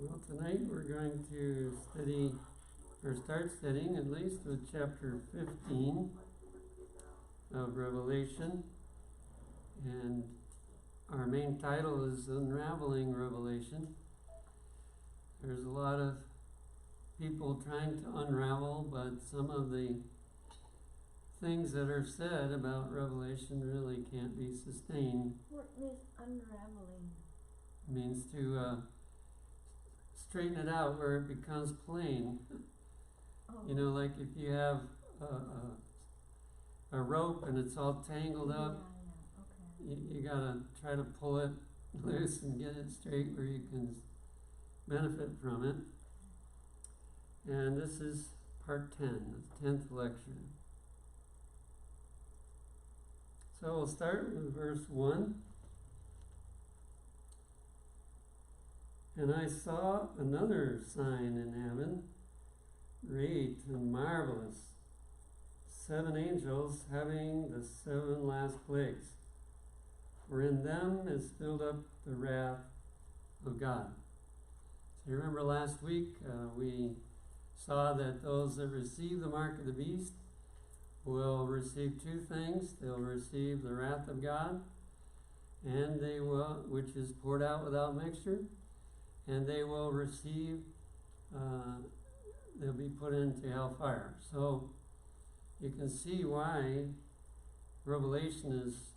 Well, tonight we're going to study, or start studying at least, with chapter 15 of Revelation. And our main title is Unravelling Revelation. There's a lot of people trying to unravel, but some of the things that are said about Revelation really can't be sustained. What is unraveling? It means to straighten it out where it becomes plain. Oh. You know, like if you have a rope and it's all tangled up, Okay. you gotta try to pull it loose and get it straight where you can benefit from it. And this is part 10, the 10th lecture. So we'll start with verse 1. And I saw another sign in heaven, great and marvelous, 7 angels having the 7 last plagues, for in them is filled up the wrath of God. So you remember last week we saw that those that receive the mark of the beast will receive 2 things. They'll receive the wrath of God, and they will, which is poured out without mixture, and they will receive, they'll be put into hellfire. So you can see why Revelation is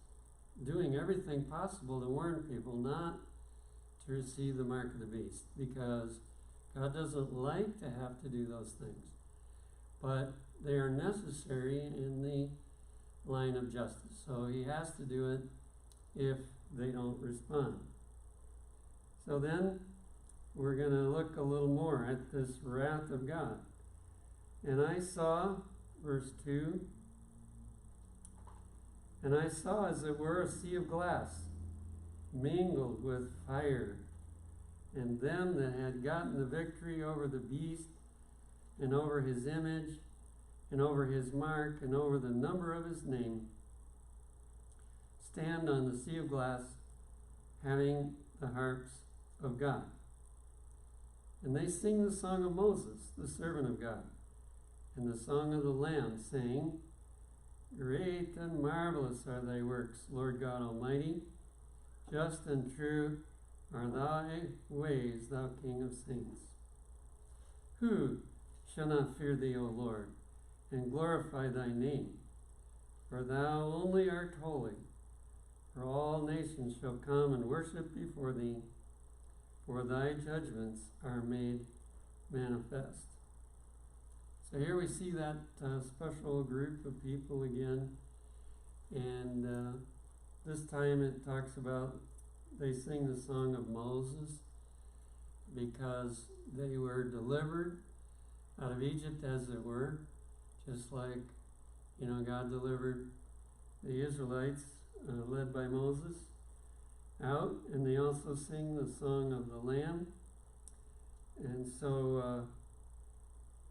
doing everything possible to warn people not to receive the mark of the beast, because God doesn't like to have to do those things, but they are necessary in the line of justice. So he has to do it if they don't respond. So then we're going to look a little more at this wrath of God. And I saw, verse 2, and I saw as it were a sea of glass, mingled with fire, and them that had gotten the victory over the beast, and over his image, and over his mark, and over the number of his name, stand on the sea of glass, having the harps of God. And they sing the song of Moses, the servant of God, and the song of the Lamb, saying, Great and marvelous are thy works, Lord God Almighty. Just and true are thy ways, thou King of saints. Who shall not fear thee, O Lord, and glorify thy name? For thou only art holy. For all nations shall come and worship before thee, for thy judgments are made manifest. So here we see that special group of people again, and this time it talks about, they sing the song of Moses because they were delivered out of Egypt, as it were, just like, you know, God delivered the Israelites led by Moses out, and they also sing the song of the Lamb. And so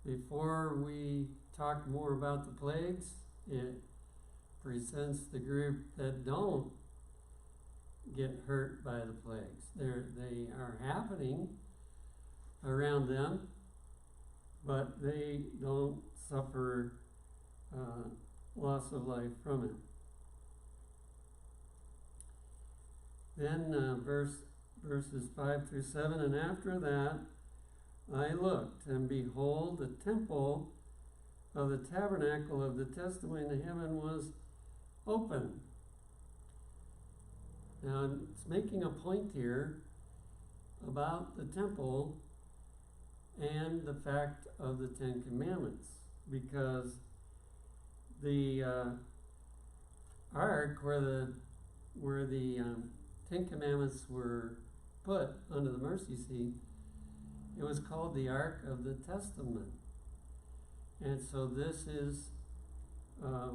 before we talk more about the plagues, it presents the group that don't get hurt by the plagues. They are happening around them, but they don't suffer loss of life from it. Then verses 5 through 7, and after that I looked, and behold, the temple of the tabernacle of the testimony in heaven was open. Now it's making a point here about the temple and the fact of the 10 Commandments, because the ark where the 10 Commandments were put under the mercy seat, it was called the Ark of the Testament. And so this is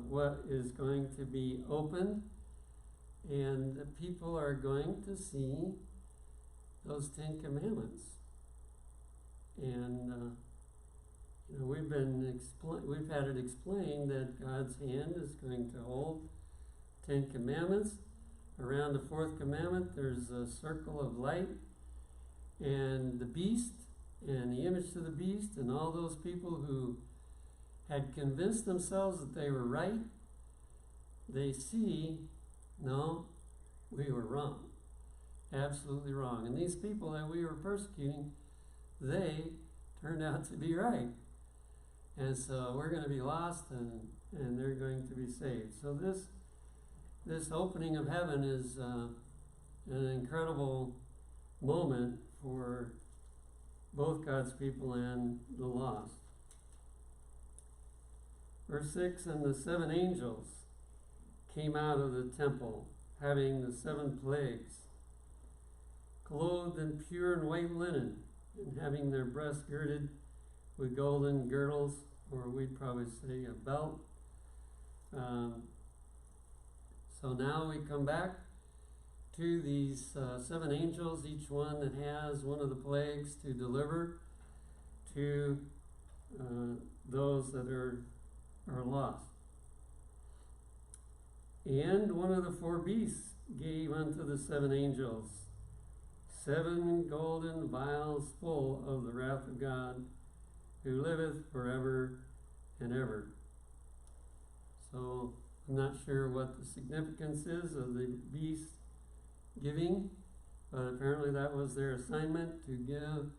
what is going to be opened, and the people are going to see those 10 Commandments. And you know, we've had it explained that God's hand is going to hold 10 Commandments. Around the 4th commandment, there's a circle of light, And the beast and the image to the beast and all those people who had convinced themselves that they were right, they see, no, we were wrong. Absolutely wrong. And these people that we were persecuting, they turned out to be right. And so we're going to be lost and they're going to be saved. So this opening of heaven is an incredible moment for both God's people and the lost. Verse 6, and the 7 angels came out of the temple, having the 7 plagues, clothed in pure and white linen, and having their breasts girded with golden girdles, or we'd probably say a belt. So now we come back to these 7 angels, each one that has one of the plagues to deliver to those that are lost. And one of the 4 beasts gave unto the 7 angels 7 golden vials full of the wrath of God, who liveth forever and ever. So I'm not sure what the significance is of the beast giving, but apparently that was their assignment, to give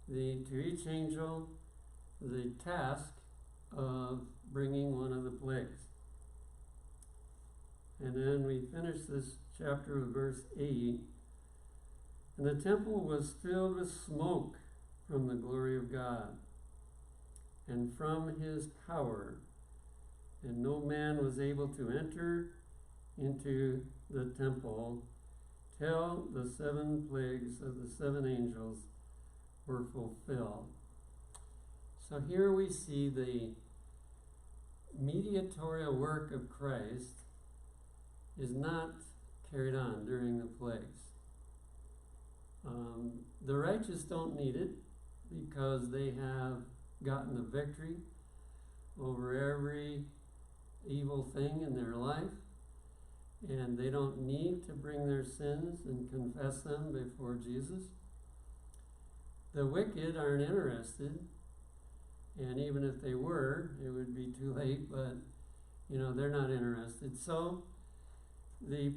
to each angel the task of bringing one of the plagues. And then we finish this chapter with verse 8. And the temple was filled with smoke from the glory of God and from his power, and no man was able to enter into the temple till the 7 plagues of the 7 angels were fulfilled. So here we see the mediatorial work of Christ is not carried on during the plagues. The righteous don't need it because they have gotten the victory over every evil thing in their life, and they don't need to bring their sins and confess them before Jesus. The wicked aren't interested, and even if they were, it would be too late, but they're not interested. So the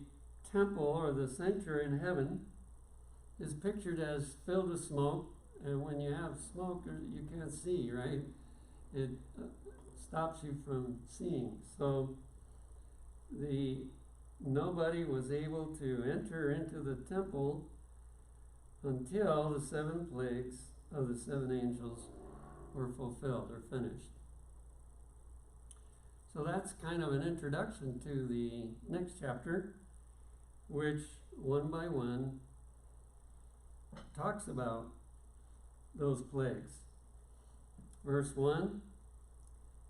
temple, or the sanctuary in heaven, is pictured as filled with smoke, and when you have smoke, you can't see, right? It stops you from seeing. So nobody was able to enter into the temple until the 7 plagues of the 7 angels were fulfilled or finished. So that's kind of an introduction to the next chapter, which one by one talks about those plagues. Verse 1,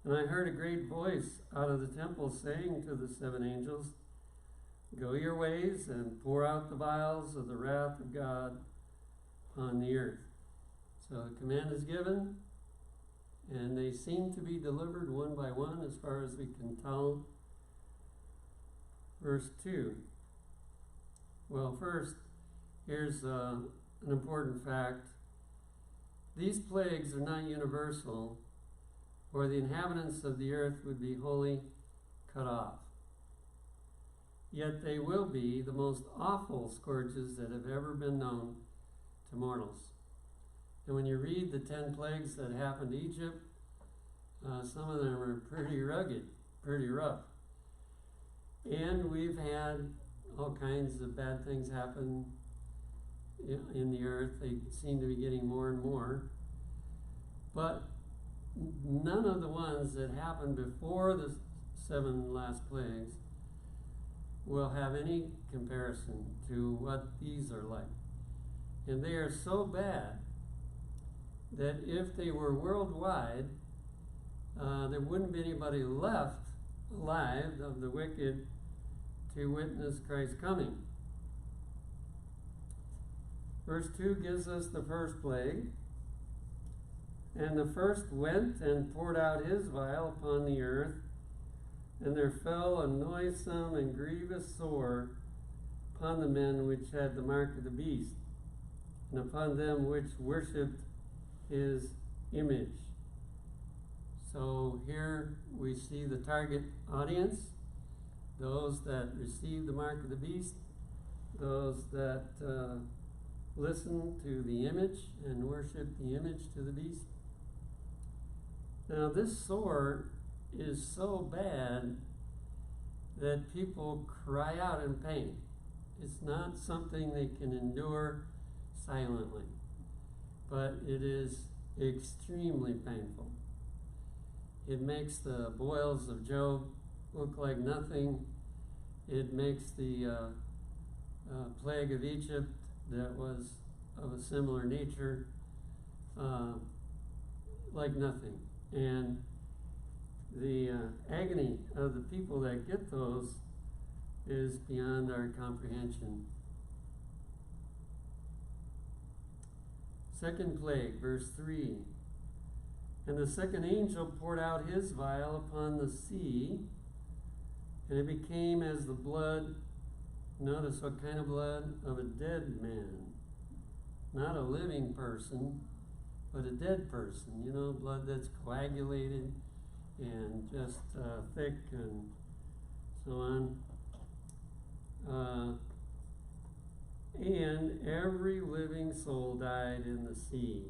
and I heard a great voice out of the temple saying to the 7 angels, go your ways and pour out the vials of the wrath of God upon the earth. So the command is given, and they seem to be delivered one by one as far as we can tell. Verse 2. Well, first, here's an important fact. These plagues are not universal, or the inhabitants of the earth would be wholly cut off. Yet they will be the most awful scourges that have ever been known to mortals. And when you read the 10 plagues that happened to Egypt, some of them are pretty rugged, pretty rough. And we've had all kinds of bad things happen in the earth. They seem to be getting more and more. But none of the ones that happened before the 7 last plagues will have any comparison to what these are like. And they are so bad that if they were worldwide, there wouldn't be anybody left alive of the wicked to witness Christ's coming. Verse 2 gives us the first plague. And the first went and poured out his vial upon the earth, and there fell a noisome and grievous sore upon the men which had the mark of the beast, and upon them which worshipped his image. So here we see the target audience, those that receive the mark of the beast, those that listen to the image and worship the image to the beast. Now this sword is so bad that people cry out in pain. It's not something they can endure silently, but it is extremely painful. It makes the boils of Job look like nothing. It makes the plague of Egypt that was of a similar nature like nothing. And the agony of the people that get those is beyond our comprehension. Second plague, verse 3. And the second angel poured out his vial upon the sea, and it became as the blood, notice what kind of blood? Of a dead man. Not a living person, but a dead person. You know, blood that's coagulated and just thick and so on. And every living soul died in the sea.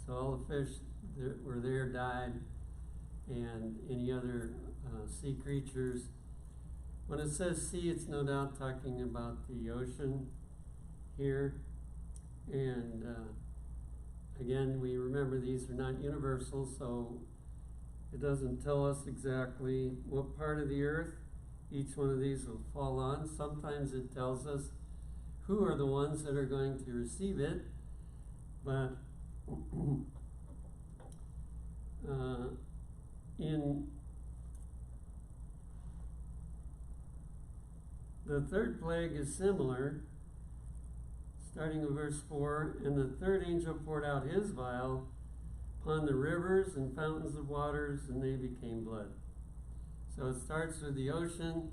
So all the fish that were there died, and any other sea creatures. When it says sea, it's no doubt talking about the ocean here. And again, we remember these are not universal, so it doesn't tell us exactly what part of the earth each one of these will fall on. Sometimes it tells us who are the ones that are going to receive it, but in the third plague is similar, starting in verse 4, and the third angel poured out his vial upon the rivers and fountains of waters, and they became blood. So it starts with the ocean,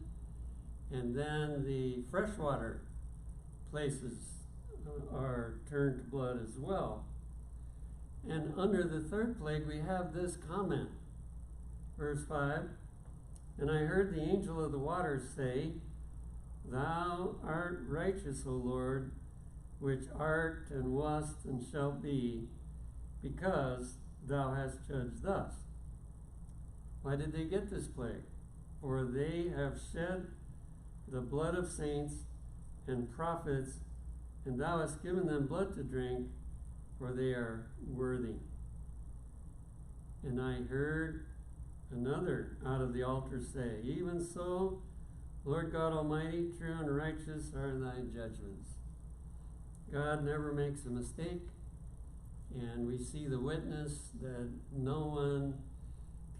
and then the freshwater places are turned to blood as well. And under the third plague, we have this comment. Verse 5, and I heard the angel of the waters say, Thou art righteous, O Lord, which art and wast and shalt be, because thou hast judged thus. Why did they get this plague? For they have shed the blood of saints and prophets, and thou hast given them blood to drink, for they are worthy. And I heard another out of the altar say, Even so, Lord God Almighty, true and righteous are thy judgments. God never makes a mistake, and we see the witness that no one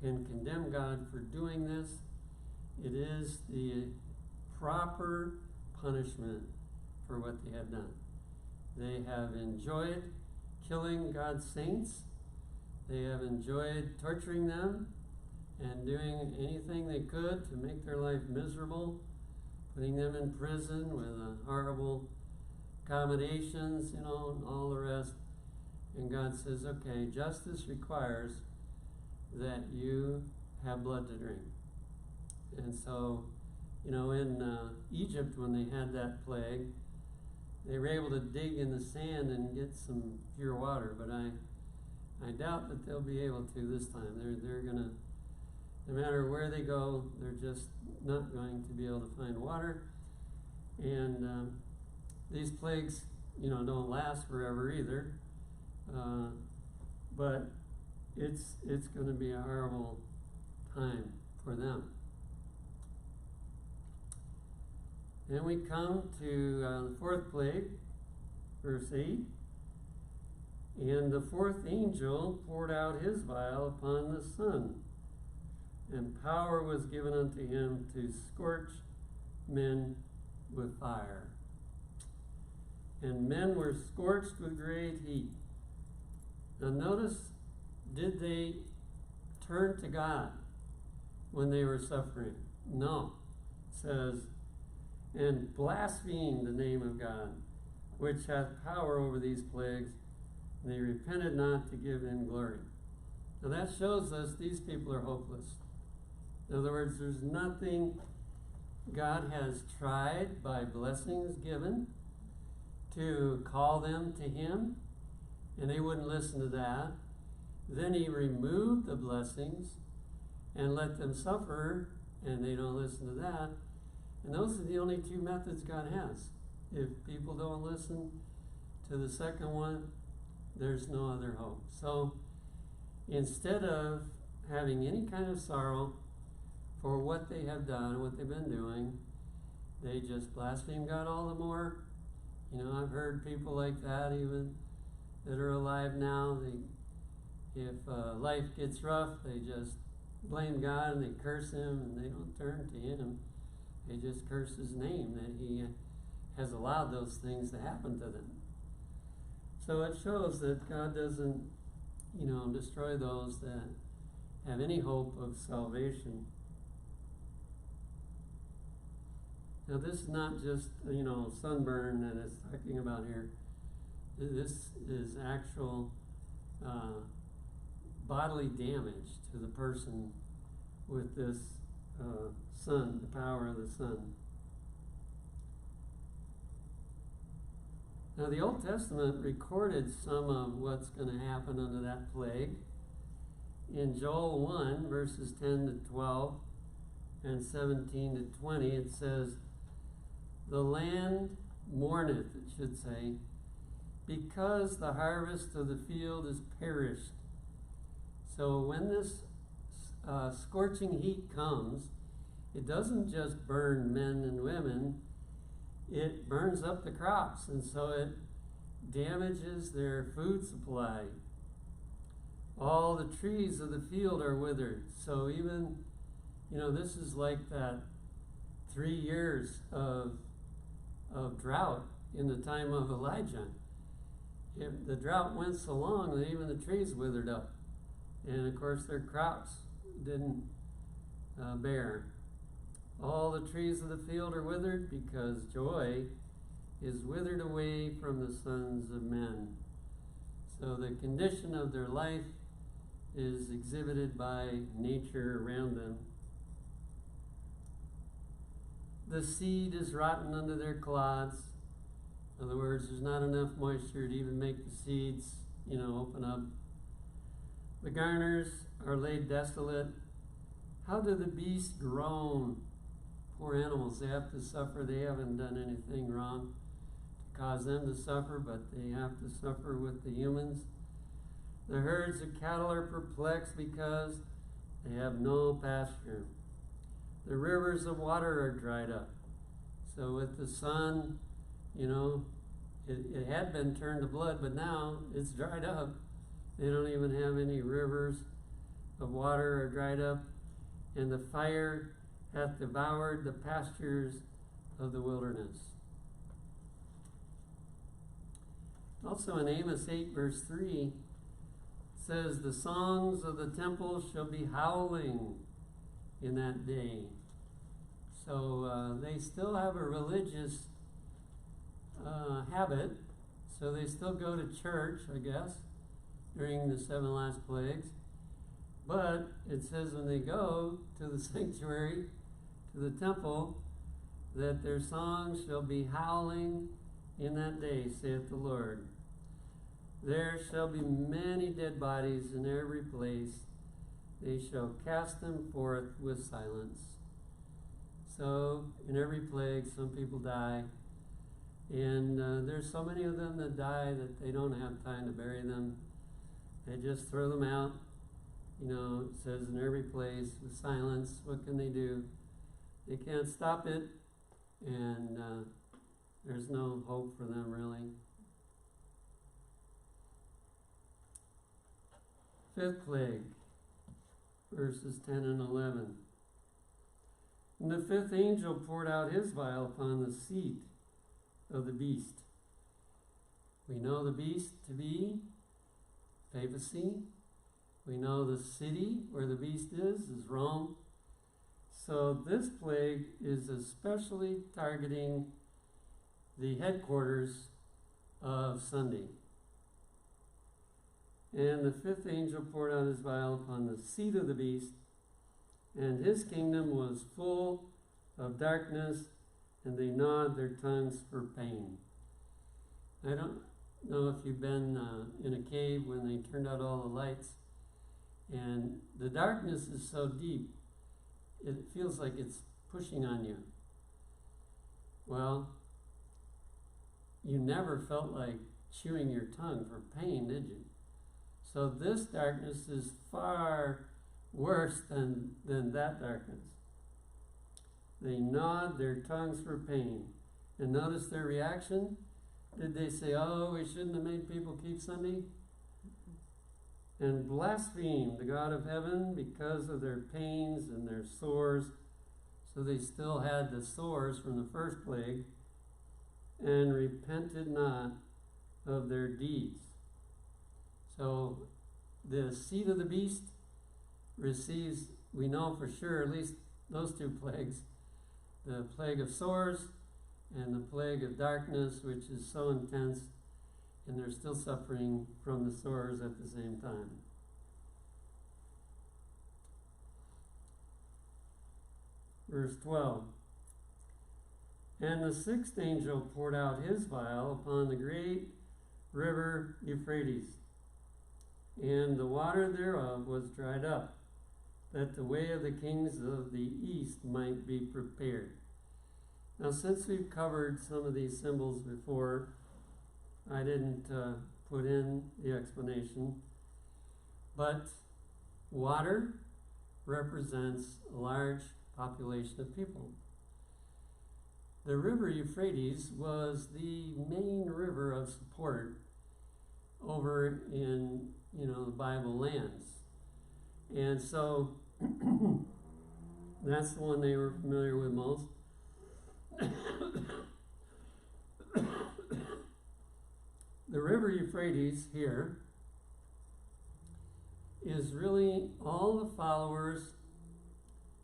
can condemn God for doing this. It is the proper punishment for what they have done. They have enjoyed killing God's saints. They have enjoyed torturing them and doing anything they could to make their life miserable, putting them in prison with horrible accommodations, and all the rest. And God says, okay, justice requires that you have blood to drink. And so, in Egypt, when they had that plague, they were able to dig in the sand and get some pure water, but I doubt that they'll be able to this time. They're going to, no matter where they go, they're just not going to be able to find water. And these plagues, don't last forever either. But it's going to be a horrible time for them. Then we come to the fourth plague, verse 8. And the fourth angel poured out his vial upon the sun, and power was given unto him to scorch men with fire. And men were scorched with great heat. Now notice, did they turn to God when they were suffering? No. It says, and blasphemed the name of God. which hath power over these plagues, and they repented not to give him glory. Now that shows us these people are hopeless. In other words, there's nothing God has tried by blessings given to call them to him, and they wouldn't listen to that. Then he removed the blessings and let them suffer, and they don't listen to that. And those are the only two methods God has. If people don't listen to the second one, there's no other hope. So instead of having any kind of sorrow for what they have done, what they've been doing, they just blaspheme God all the more. You know, I've heard people like that even that are alive now. If life gets rough, they just blame God and they curse him, and they don't turn to him. They just curse his name that he has allowed those things to happen to them. So it shows that God doesn't, destroy those that have any hope of salvation. Now this is not just, sunburn that it's talking about here. This is actual bodily damage to the person with this sun, the power of the sun. Now the Old Testament recorded some of what's going to happen under that plague. In Joel 1, verses 10 to 12 and 17 to 20, it says, "The land mourneth," it should say, "because the harvest of the field is perished." So when this scorching heat comes, it doesn't just burn men and women, it burns up the crops, and so it damages their food supply. All the trees of the field are withered. So even, this is like that 3 years of drought in the time of Elijah. The drought went so long that even the trees withered up. And of course their crops didn't bear. All the trees of the field are withered because joy is withered away from the sons of men. So the condition of their life is exhibited by nature around them. The seed is rotten under their clods. In other words, there's not enough moisture to even make the seeds, open up. The garners are laid desolate. How do the beasts groan? Poor animals, they have to suffer. They haven't done anything wrong to cause them to suffer, but they have to suffer with the humans. The herds of cattle are perplexed because they have no pasture. The rivers of water are dried up. So with the sun, it had been turned to blood, but now it's dried up. They don't even have any rivers of water are dried up. And the fire hath devoured the pastures of the wilderness. Also in Amos 8, verse 3, says, "The songs of the temple shall be howling in that day." So they still have a religious habit, so they still go to church, I guess, during the 7 last plagues. But it says when they go to the sanctuary, to the temple, that their songs shall be howling in that day, saith the Lord. There shall be many dead bodies in every place. They shall cast them forth with silence. So, in every plague, some people die. And there's so many of them that die that they don't have time to bury them. They just throw them out. It says in every place with silence. What can they do? They can't stop it. And there's no hope for them, really. Fifth plague, verses 10 and 11. "And the fifth angel poured out his vial upon the seat of the beast." We know the beast to be papacy. We know the city where the beast is Rome. So this plague is especially targeting the headquarters of Sunday. And the fifth angel poured out his vial upon the seat of the beast, and his kingdom was full of darkness, and they gnawed their tongues for pain. I don't know if you've been in a cave when they turned out all the lights, and the darkness is so deep, it feels like it's pushing on you. Well, you never felt like chewing your tongue for pain, did you? So this darkness is far worse than that darkness. They gnawed their tongues for pain. And notice their reaction. Did they say, oh, we shouldn't have made people keep Sunday? And blasphemed the God of heaven because of their pains and their sores. So they still had the sores from the first plague, and repented not of their deeds. So the seed of the beast receives, we know for sure, at least those two plagues, the plague of sores and the plague of darkness, which is so intense, and they're still suffering from the sores at the same time. Verse 12. And the sixth angel poured out his vial upon the great river Euphrates, and the water thereof was dried up, that the way of the kings of the east might be prepared. Now, since we've covered some of these symbols before, I didn't put in the explanation, but water represents a large population of people. The river Euphrates was the main river of support over in, the Bible lands. And so that's the one they were familiar with most. The river Euphrates here is really all the followers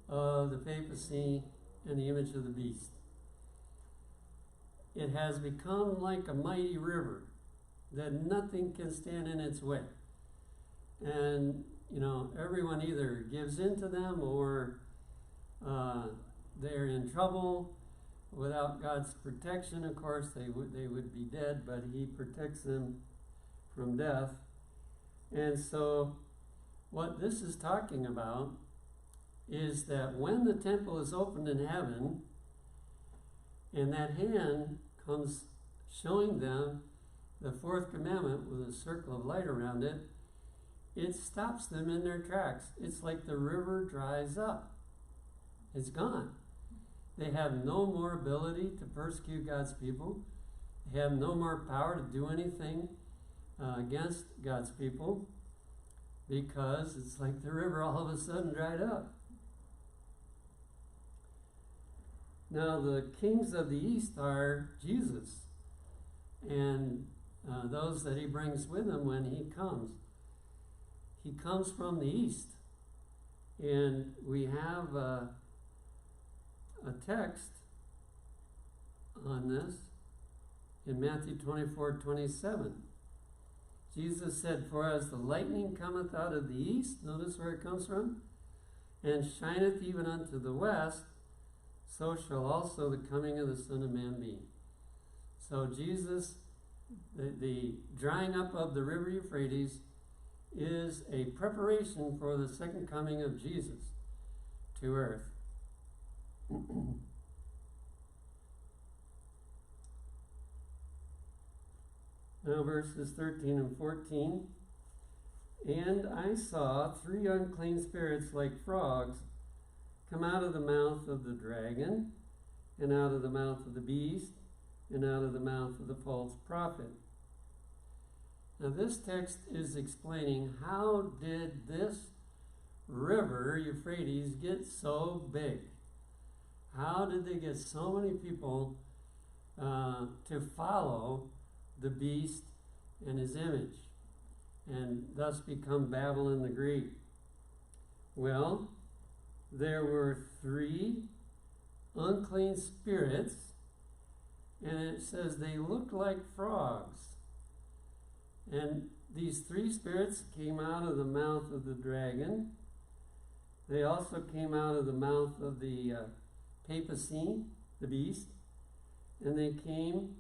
of the papacy and the image of the beast. It has become like a mighty river that nothing can stand in its way. And, everyone either gives in to them or they're in trouble. Without God's protection, of course, they would be dead, but he protects them from death. And so what this is talking about is that when the temple is opened in heaven, and that hand comes showing them the fourth commandment with a circle of light around it, it stops them in their tracks. It's like the river dries up. It's gone. They have no more ability to persecute God's people. They have no more power to do anything against God's people, because it's like the river all of a sudden dried up. Now, the kings of the east are Jesus and those that he brings with him when he comes. He comes from the east. And we have a text on this in Matthew 24:27. Jesus said, for as the lightning cometh out of the east, notice where it comes from, and shineth even unto the west, so shall also the coming of the Son of Man be. So Jesus, the drying up of the river Euphrates is a preparation for the second coming of Jesus to earth. Now verses 13 and 14. And I saw 3 unclean spirits like frogs come out of the mouth of the dragon, and out of the mouth of the beast, and out of the mouth of the false prophet. Now this text is explaining, how did this river Euphrates get so big? How did they get so many people to follow the beast and his image, and thus become Babylon the Great? Well, there were 3 unclean spirits And it says they looked like frogs. And these three spirits came out of the mouth of the dragon. They also came out of the mouth of the papacy, the beast. And they came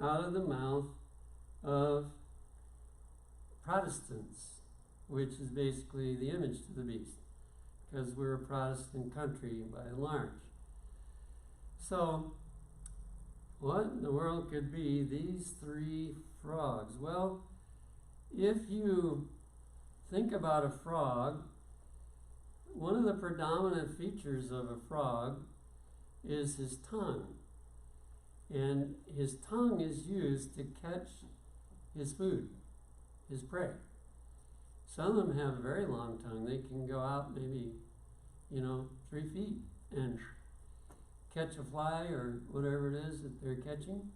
out of the mouth of Protestants, which is basically the image to the beast, because we're a Protestant country by and large. So, what in the world could be these three frogs? Well, if you think about a frog, one of the predominant features of a frog is his tongue. And his tongue is used to catch his food, his prey. Some of them have a very long tongue. They can go out maybe, 3 feet and catch a fly or whatever it is that they're catching.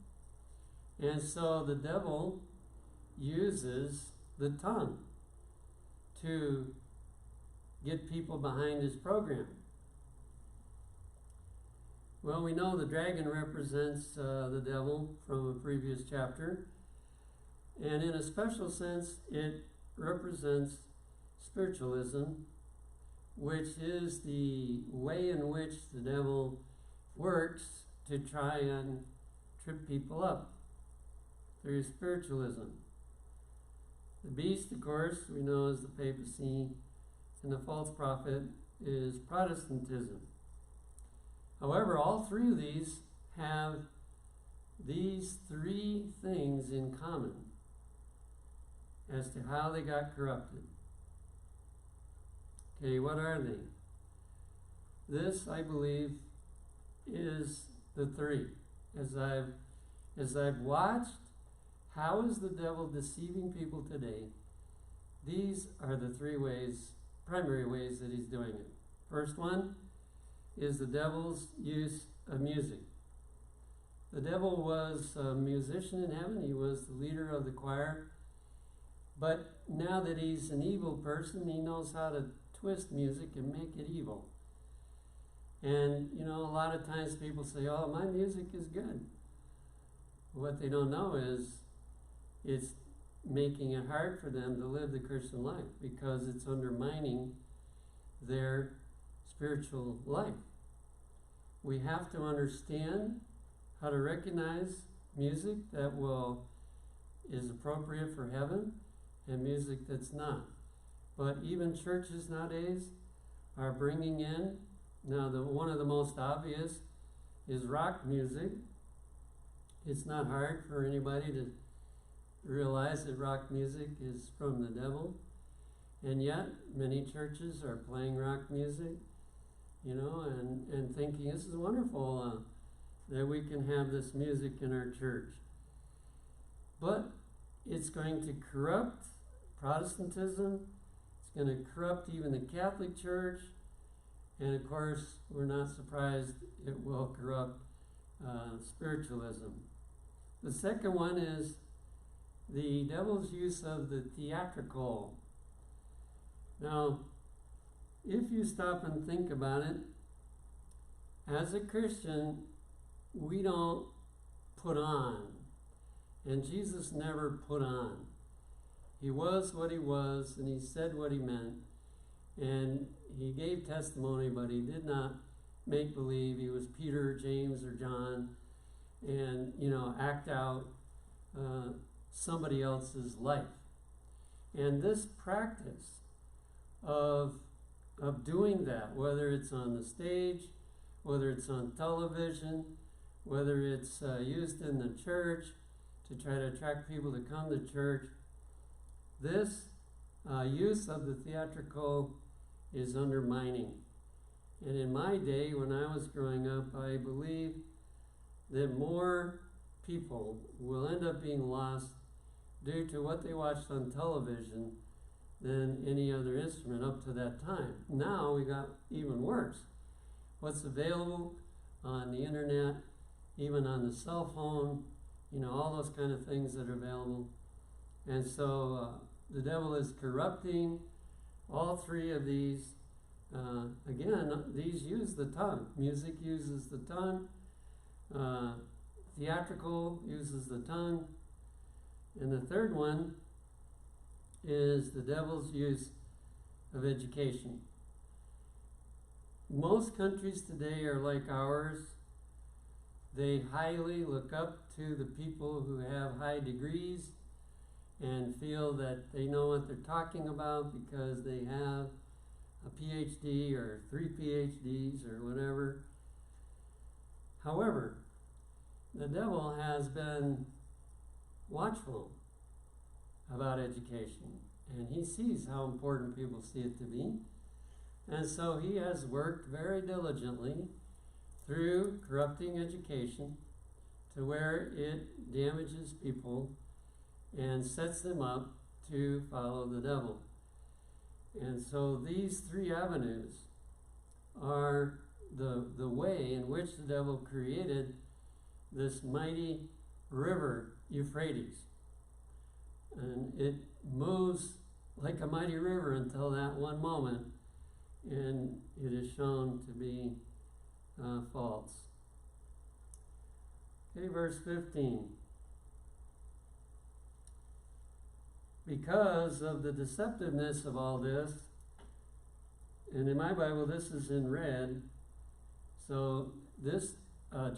And so the devil uses the tongue to get people behind his program. Well, we know the dragon represents the devil from a previous chapter. And in a special sense, it represents spiritualism, which is the way in which the devil works to try and trip people up through spiritualism. The beast, of course, we know is the papacy, and the false prophet is Protestantism. However, all three of these have these three things in common as to how they got corrupted. Okay, what are they? This, I believe, is the three. As I've watched, how is the devil deceiving people today? These are the three ways, primary ways that he's doing it. First one is the devil's use of music. The devil was a musician in heaven. He was the leader of the choir. But now that he's an evil person, he knows how to twist music and make it evil. And, a lot of times people say, oh, my music is good. What they don't know is it's making it hard for them to live the Christian life because it's undermining their spiritual life. We have to understand how to recognize music that is appropriate for heaven and music that's not. But even churches nowadays are bringing in, now one of the most obvious is rock music. It's not hard for anybody to realize that rock music is from the devil. And yet, many churches are playing rock music, and thinking this is wonderful that we can have this music in our church. But it's going to corrupt Protestantism. It's going to corrupt even the Catholic Church. And of course, we're not surprised it will corrupt spiritualism. The second one is the devil's use of the theatrical. Now, if you stop and think about it, as a Christian, we don't put on. And Jesus never put on. He was what he was, and he said what he meant. And he gave testimony, but he did not make believe he was Peter, James, or John, and, act out somebody else's life. And this practice of doing that, whether it's on the stage, whether it's on television, whether it's used in the church to try to attract people to come to church, this use of the theatrical is undermining. And in my day, when I was growing up, I believe that more people will end up being lost due to what they watched on television than any other instrument up to that time. Now we got even worse. What's available on the internet, even on the cell phone, all those kind of things that are available. And so the devil is corrupting all three of these. Again, these use the tongue. Music uses the tongue. theatrical, uses the tongue. And the third one is the devil's use of education. Most countries today are like ours. They highly look up to the people who have high degrees and feel that they know what they're talking about because they have a PhD or 3 PhDs or whatever. However, the devil has been watchful about education, and he sees how important people see it to be. And so he has worked very diligently through corrupting education to where it damages people and sets them up to follow the devil. And so these 3 avenues are the way in which the devil created this mighty river, Euphrates. And it moves like a mighty river until that one moment, and it is shown to be false. Okay, verse 15. Because of the deceptiveness of all this, and in my Bible this is in red, so this,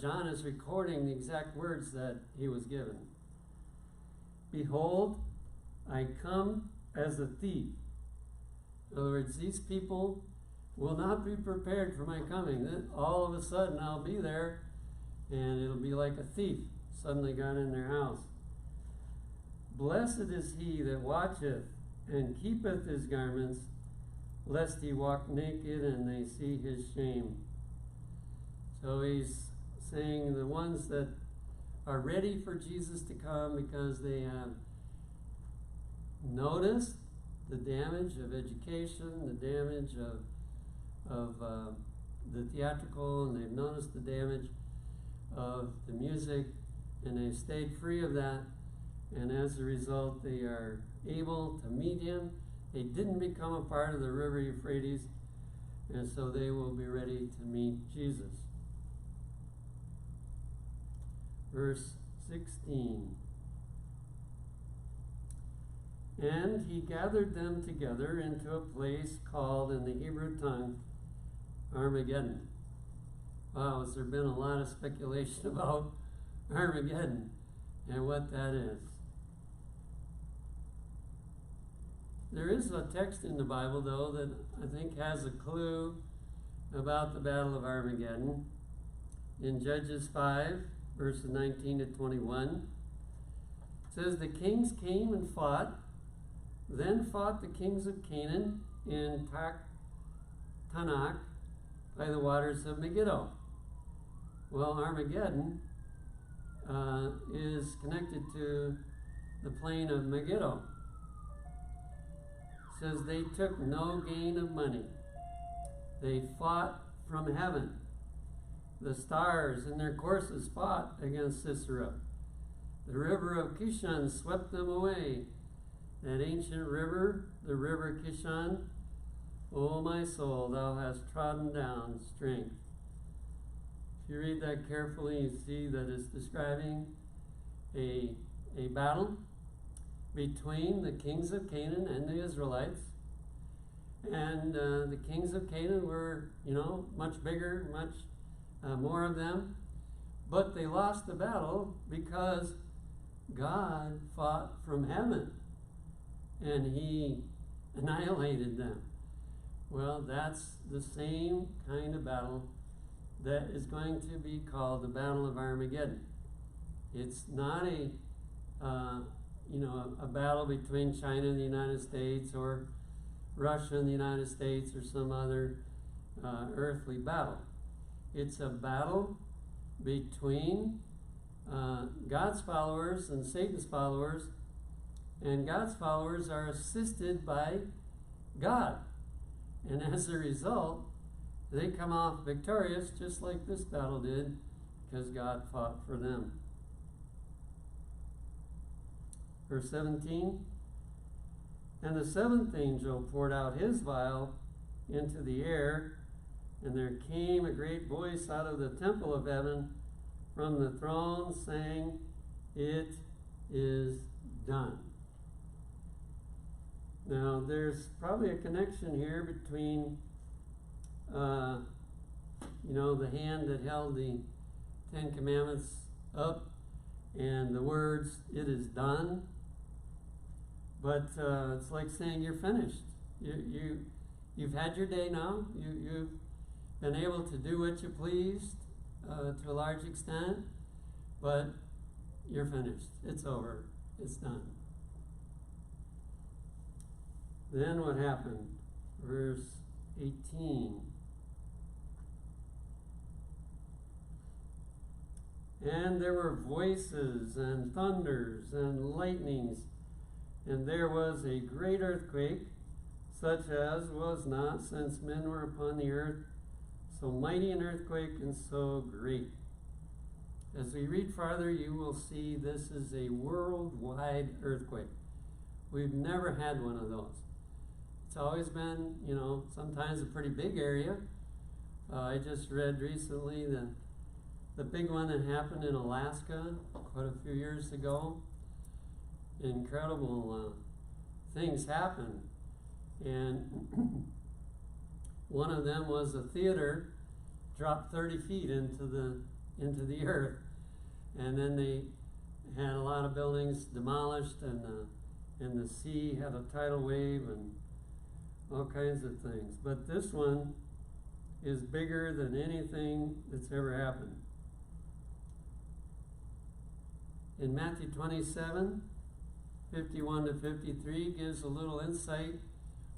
John is recording the exact words that he was given. Behold, I come as a thief. In other words, these people will not be prepared for my coming. All of a sudden I'll be there, and it'll be like a thief suddenly got in their house. Blessed is he that watcheth and keepeth his garments, lest he walk naked and they see his shame. So he's saying the ones that are ready for Jesus to come because they have noticed the damage of education, the damage of the theatrical, and they've noticed the damage of the music, and they've stayed free of that. And as a result, they are able to meet him. They didn't become a part of the river Euphrates, and so they will be ready to meet Jesus. Verse 16. And he gathered them together into a place called in the Hebrew tongue Armageddon. Wow, has there been a lot of speculation about Armageddon and what that is? There is a text in the Bible, though, that I think has a clue about the Battle of Armageddon. In Judges 5, verses 19 to 21, it says, the kings came and fought, then fought the kings of Canaan in Tanakh by the waters of Megiddo. Well, Armageddon is connected to the plain of Megiddo. It says they took no gain of money. They fought from heaven. The stars in their courses fought against Sisera. The river of Kishon swept them away. That ancient river, the river Kishon, O my soul, thou hast trodden down strength. If you read that carefully, you see that it's describing a battle between the kings of Canaan and the Israelites. And the kings of Canaan were, much bigger, much more of them. But they lost the battle because God fought from heaven and he annihilated them. Well, that's the same kind of battle that is going to be called the Battle of Armageddon. It's not a battle between China and the United States or Russia and the United States or some other earthly battle. It's a battle between God's followers and Satan's followers, and God's followers are assisted by God. And as a result, they come off victorious, just like this battle did, because God fought for them. Verse 17, and the seventh angel poured out his vial into the air, and there came a great voice out of the temple of heaven from the throne, saying, "It is done." Now, there's probably a connection here between, the hand that held the Ten Commandments up and the words, "It is done." But it's like saying you're finished. You've had your day now. You've been able to do what you pleased to a large extent, but you're finished. It's over. It's done. Then what happened? Verse 18. And there were voices and thunders and lightnings, and there was a great earthquake, such as was not since men were upon the earth, so mighty an earthquake and so great. As we read farther, you will see this is a worldwide earthquake. We've never had one of those. It's always been, sometimes a pretty big area. I just read recently the big one that happened in Alaska quite a few years ago. Incredible things happened. And one of them was a theater dropped 30 feet into the earth. And then they had a lot of buildings demolished, and the sea had a tidal wave and all kinds of things. But this one is bigger than anything that's ever happened. In Matthew 27, 51 to 53 gives a little insight.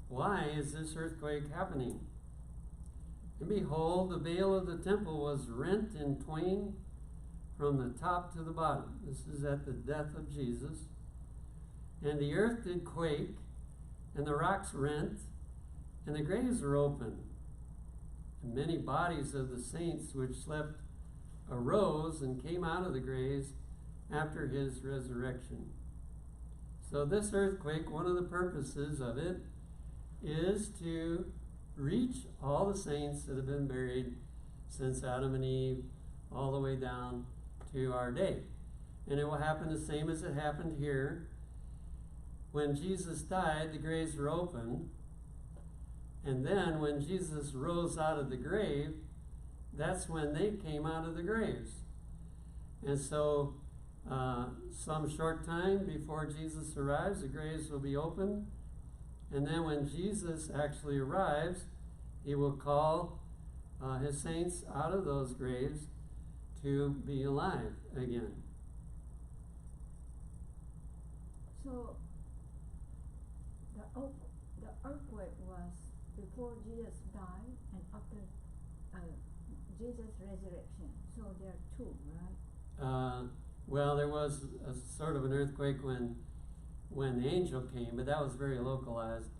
Why is this earthquake happening? And behold, the veil of the temple was rent in twain from the top to the bottom. This is at the death of Jesus. And the earth did quake, and the rocks rent, and the graves were opened. And many bodies of the saints which slept arose and came out of the graves after his resurrection. So this earthquake, one of the purposes of it is to reach all the saints that have been buried since Adam and Eve all the way down to our day. And it will happen the same as it happened here. When Jesus died, the graves were opened. And then when Jesus rose out of the grave, that's when they came out of the graves. And so some short time before Jesus arrives, the graves will be opened. And then when Jesus actually arrives, he will call his saints out of those graves to be alive again. So the earthquake was before Jesus died and after Jesus' resurrection. So there are two, right? Well, there was a sort of an earthquake when the angel came, but that was very localized.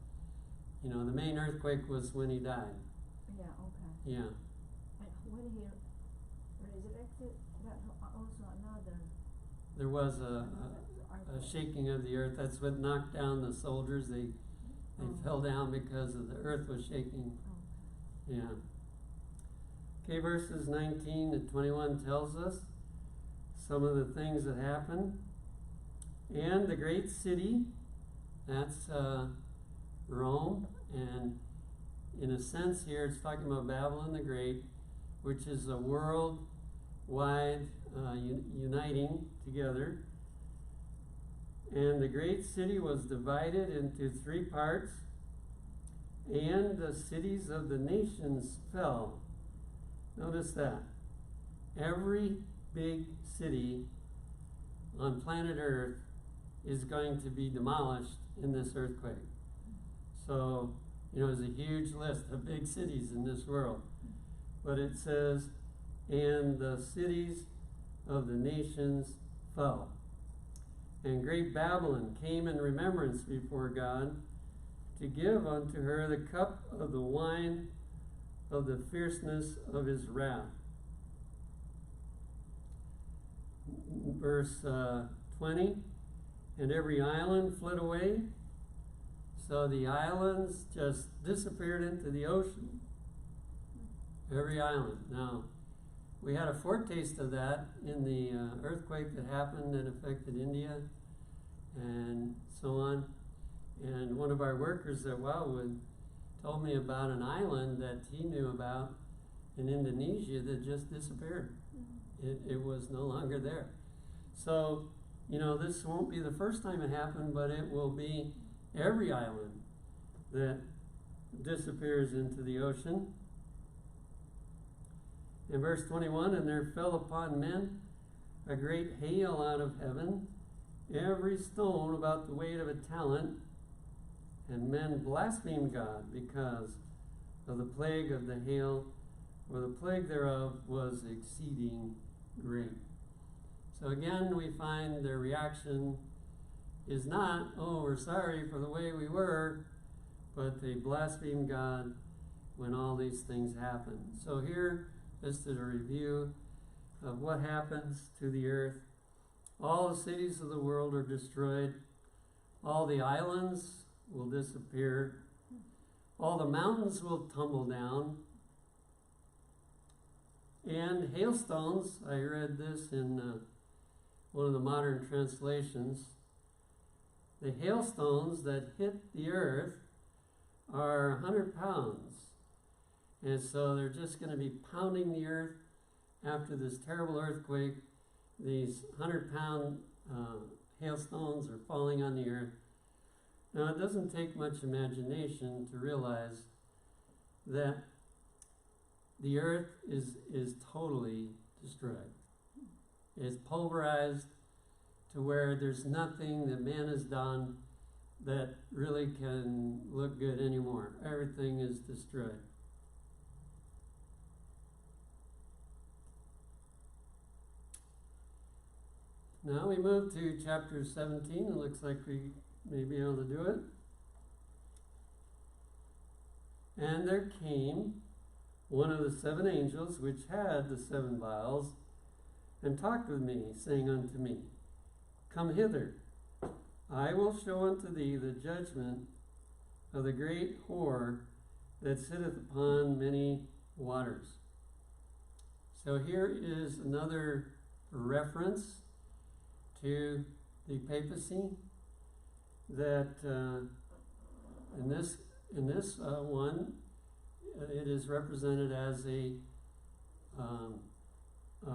The main earthquake was when he died. Yeah, okay. Yeah. And when he resurrected, that also another. There was a shaking of the earth. That's what knocked down the soldiers. They fell down because of the earth was shaking. Oh. Yeah. Okay, verses 19 to 21 tells us some of the things that happened. And the great city, that's Rome, and in a sense here it's talking about Babylon the Great, which is a worldwide uniting together. And the great city was divided into three parts, and the cities of the nations fell. Notice that. Every big city on planet Earth is going to be demolished in this earthquake. So, there's a huge list of big cities in this world. But it says, and the cities of the nations fell. And great Babylon came in remembrance before God to give unto her the cup of the wine of the fierceness of his wrath. Verse 20, and every island fled away. So the islands just disappeared into the ocean. Every island. Now, we had a foretaste of that in the earthquake that happened that affected India and so on. And one of our workers at Wildwood told me about an island that he knew about in Indonesia that just disappeared. It was no longer there. So, you know, this won't be the first time it happened, but it will be every island that disappears into the ocean. In verse 21, and there fell upon men a great hail out of heaven, every stone about the weight of a talent, and men blasphemed God because of the plague of the hail, for the plague thereof was exceeding great. So again, we find their reaction is not, oh, we're sorry for the way we were, but they blaspheme God when all these things happen. So here, just as a review of what happens to the earth. All the cities of the world are destroyed. All the islands will disappear. All the mountains will tumble down. And hailstones, I read this in one of the modern translations. The hailstones that hit the earth are 100 pounds. And so they're just going to be pounding the earth after this terrible earthquake. These 100-pound hailstones are falling on the earth. Now, it doesn't take much imagination to realize that the earth is totally destroyed. It's pulverized to where there's nothing that man has done that really can look good anymore. Everything is destroyed. Now we move to chapter 17. It looks like we may be able to do it. And there came one of the 7 angels which had the 7 vials, and talked with me, saying unto me, Come hither, I will show unto thee the judgment of the great whore that sitteth upon many waters. So here is another reference to the papacy that in this one it is represented as a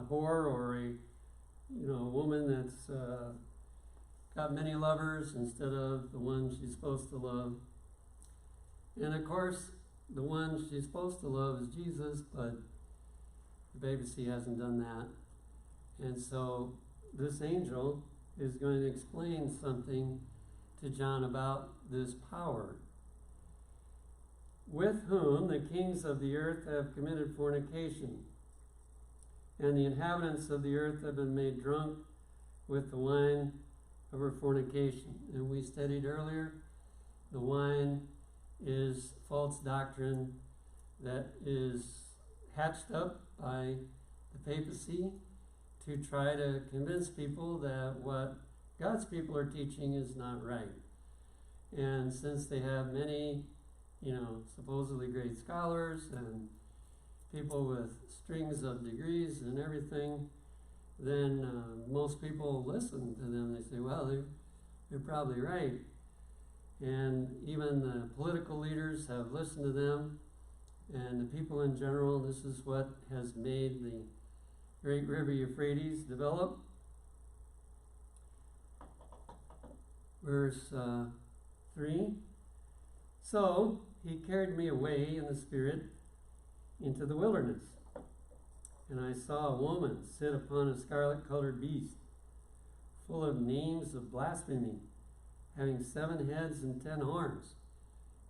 whore, or a woman that's got many lovers instead of the one she's supposed to love. And of course, the one she's supposed to love is Jesus, but the papacy hasn't done that. And so this angel is going to explain something to John about this power, with whom the kings of the earth have committed fornication, and the inhabitants of the earth have been made drunk with the wine of her fornication. And we studied earlier, the wine is false doctrine that is hatched up by the papacy to try to convince people that what God's people are teaching is not right. And since they have many, supposedly great scholars and people with strings of degrees and everything, then most people listen to them. They say, well, they're probably right. And even the political leaders have listened to them, and the people in general. This is what has made the great river Euphrates develop. Verse 3. So he carried me away in the spirit into the wilderness, and I saw a woman sit upon a scarlet-colored beast, full of names of blasphemy, having 7 heads and 10 horns.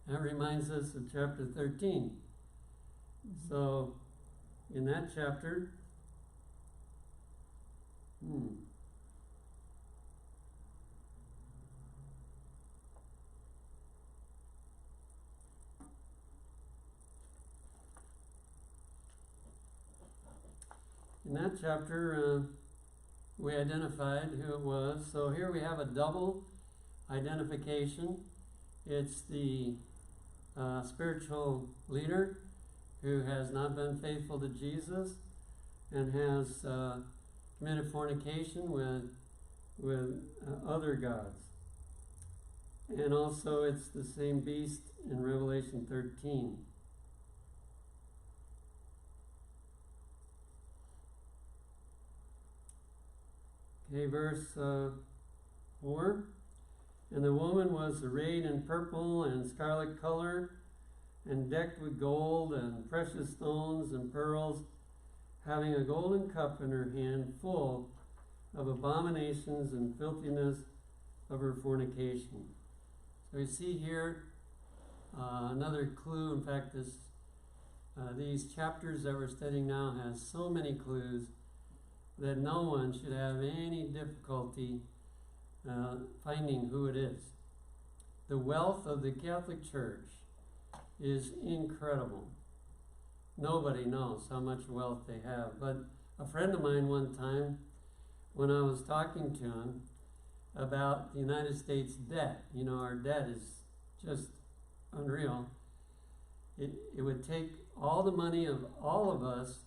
That reminds us of chapter 13. So in that chapter, in that chapter, we identified who it was. So here we have a double identification. It's the spiritual leader who has not been faithful to Jesus, and has committed fornication with other gods. And also it's the same beast in Revelation 13. Okay, verse 4. And the woman was arrayed in purple and scarlet color, and decked with gold and precious stones and pearls, having a golden cup in her hand full of abominations and filthiness of her fornication. So we see here another clue. In fact, these chapters that we're studying now has so many clues that no one should have any difficulty finding who it is. The wealth of the Catholic Church is incredible. Nobody knows how much wealth they have. But a friend of mine one time, when I was talking to him about the United States debt, you know, our debt is just unreal. It would take all the money of all of us,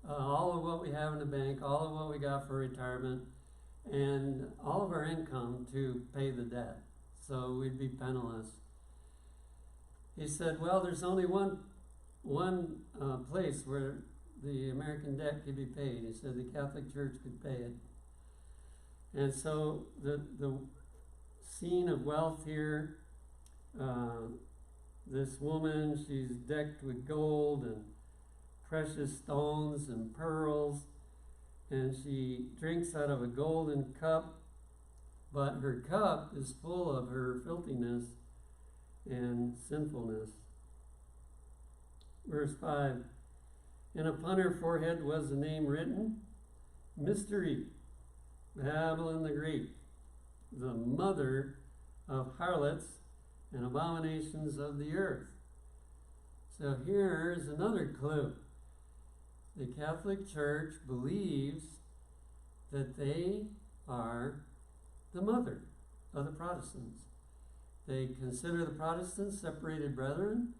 all of what we have in the bank, all of what we got for retirement, and all of our income to pay the debt. So we'd be penniless. He said, well, there's only one place where the American debt could be paid. He said the Catholic Church could pay it. And so the scene of wealth here, this woman, she's decked with gold and precious stones and pearls, and she drinks out of a golden cup, but her cup is full of her filthiness and sinfulness. Verse 5, and upon her forehead was the name written, Mystery, Babylon the Great, the mother of harlots and abominations of the earth. So here is another clue. The Catholic Church believes that they are the mother of the Protestants. They consider the Protestants separated brethren.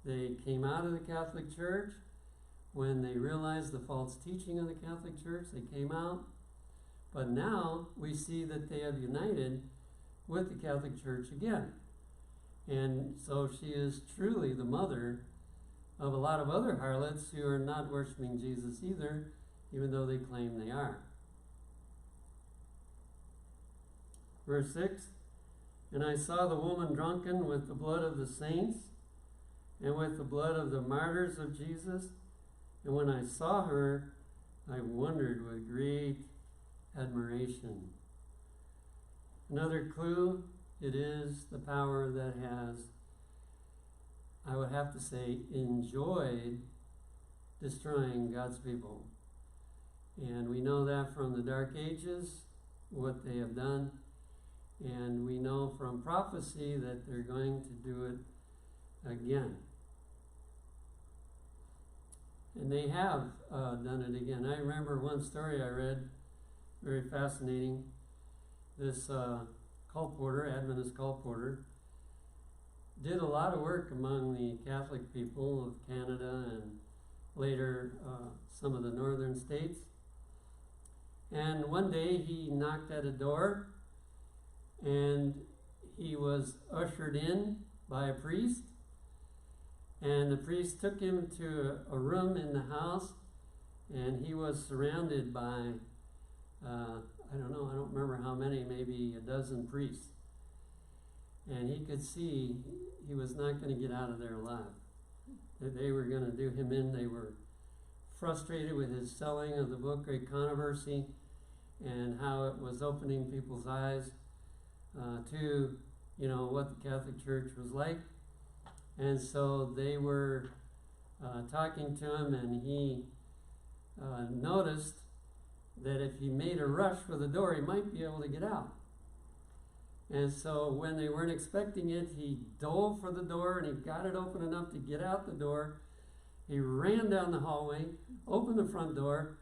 They came out of the Catholic Church when they realized the false teaching of the Catholic Church. They came out. But now we see that they have united with the Catholic Church again. And so she is truly the mother of a lot of other harlots who are not worshiping Jesus either, even though they claim they are. Verse 6, and I saw the woman drunken with the blood of the saints and with the blood of the martyrs of Jesus. And when I saw her, I wondered with great admiration. Another clue, it is the power that has, I would have to say, enjoyed destroying God's people. And we know that from the Dark Ages, what they have done. And we know from prophecy that they're going to do it again. And they have done it again. I remember one story I read, very fascinating. This colporteur, Adventist colporteur, did a lot of work among the Catholic people of Canada and later some of the northern states. And one day he knocked at a door and he was ushered in by a priest. And the priest took him to a room in the house, and he was surrounded by, I don't remember how many, maybe a dozen priests. And he could see he was not going to get out of there alive. That they were going to do him in. They were frustrated with his selling of the book, Great Controversy, and how it was opening people's eyes to, what the Catholic Church was like. And so they were talking to him, and he noticed that if he made a rush for the door, he might be able to get out. And so when they weren't expecting it, he dove for the door, and he got it open enough to get out the door. He ran down the hallway, opened the front door,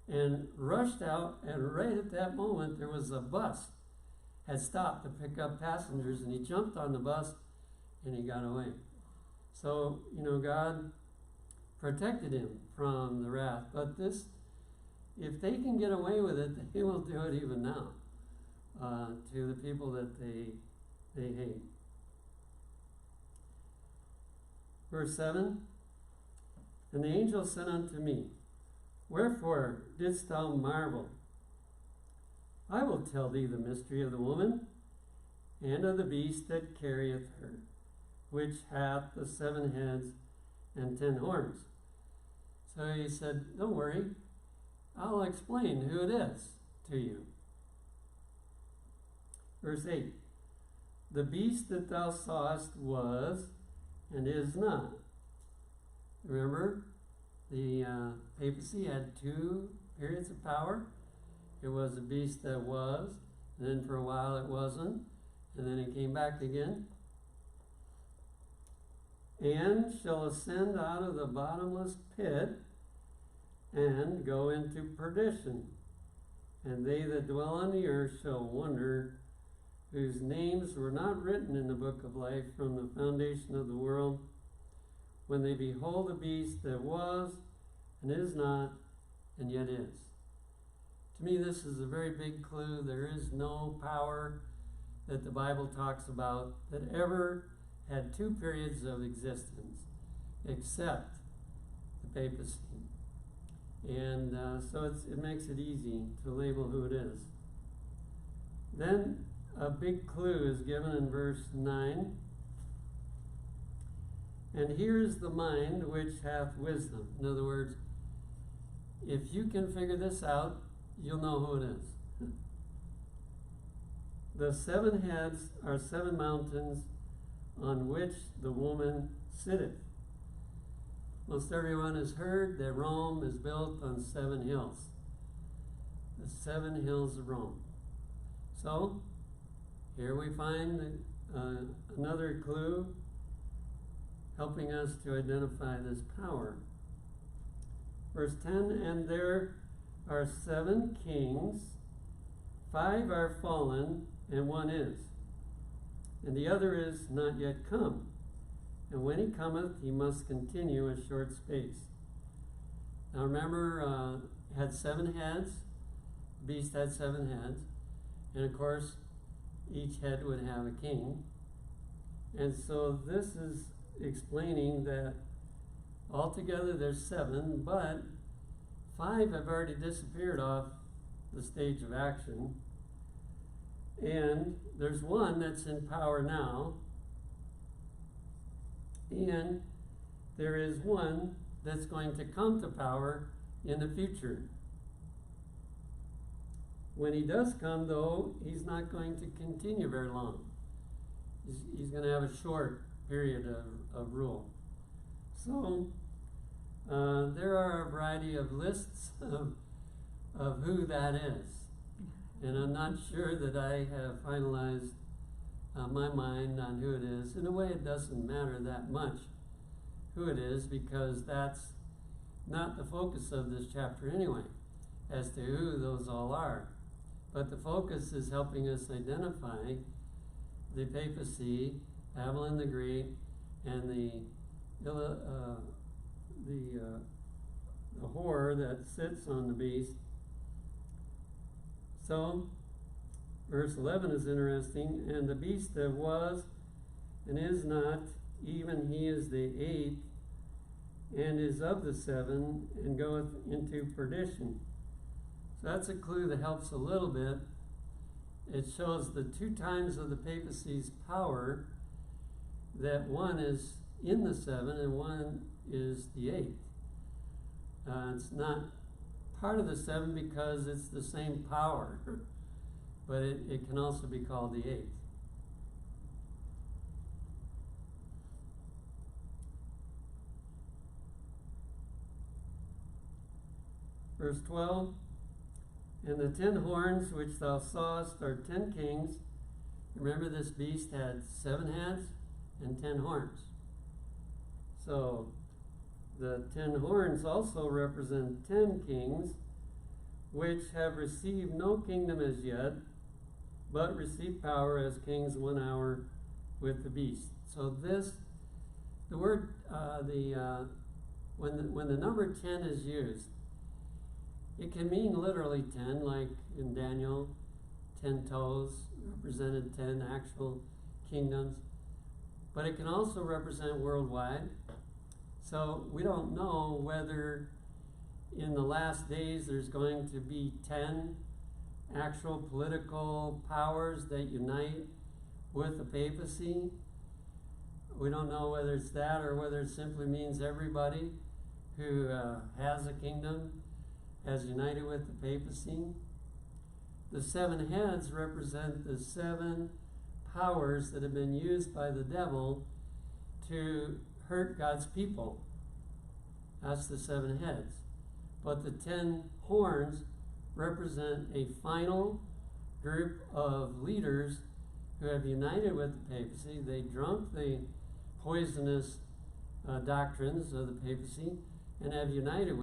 and rushed out. And right at that moment, there was a bus had stopped to pick up passengers, and he jumped on the bus, and he got away. So, God protected him from the wrath. But this, if they can get away with it, they will do it even now to the people that they hate. Verse 7, and the angel said unto me, wherefore didst thou marvel? I will tell thee the mystery of the woman, and of the beast that carrieth her, which hath the 7 heads and 10 horns. So he said, don't worry, I'll explain who it is to you. Verse 8, the beast that thou sawest was and is not. Remember, the papacy had 2 periods of power. It was a beast that was, and then for a while it wasn't, and then it came back again. And shall ascend out of the bottomless pit and go into perdition. And they that dwell on the earth shall wonder, whose names were not written in the book of life from the foundation of the world, when they behold the beast that was and is not and yet is. To me, this is a very big clue. There is no power that the Bible talks about that ever had 2 periods of existence except the papacy. And so it makes it easy to label who it is. Then a big clue is given in verse 9. And here is the mind which hath wisdom. In other words, if you can figure this out, you'll know who it is. The 7 heads are 7 mountains on which the woman sitteth. Most everyone has heard that Rome is built on 7 hills. The 7 hills of Rome. So, here we find another clue helping us to identify this power. Verse 10, and there are 7 kings, 5 are fallen, and 1 is. And the other is not yet come. And when he cometh, he must continue a short space. Now remember, it had 7 heads. The beast had 7 heads. And of course, each head would have a king. And so this is explaining that altogether there's 7, but 5 have already disappeared off the stage of action. And there's 1 that's in power now. And there is 1 that's going to come to power in the future. When he does come, though, he's not going to continue very long. He's going to have a short period of rule. So, there are a variety of lists of who that is. And I'm not sure that I have finalized my mind on who it is. In a way, it doesn't matter that much who it is, because that's not the focus of this chapter anyway, as to who those all are. But the focus is helping us identify the papacy, Babylon the Great, and the whore that sits on the beast. So, verse 11 is interesting. And the beast that was and is not, even he is the 8th, and is of the 7, and goeth into perdition. So that's a clue that helps a little bit. It shows the 2 times of the papacy's power, that 1 is in the 7 and 1 is the 8th. It's not part of the 7 because it's the same power, but it can also be called the 8th. Verse 12, and the 10 horns which thou sawest are 10 kings. Remember, this beast had 7 heads and 10 horns. So the 10 horns also represent 10 kings, which have received no kingdom as yet, but receive power as kings 1 hour with the beast. So this, the word, when the number 10 is used, it can mean literally 10, like in Daniel, 10 toes represented 10 actual kingdoms. But it can also represent worldwide. So we don't know whether in the last days there's going to be 10 actual political powers that unite with the papacy. We don't know whether it's that or whether it simply means everybody who has a kingdom has united with the papacy. The 7 heads represent the 7 powers that have been used by the devil to hurt God's people. That's the 7 heads. But the 10 horns represent a final group of leaders who have united with the papacy. They drunk the poisonous doctrines of the papacy and have united with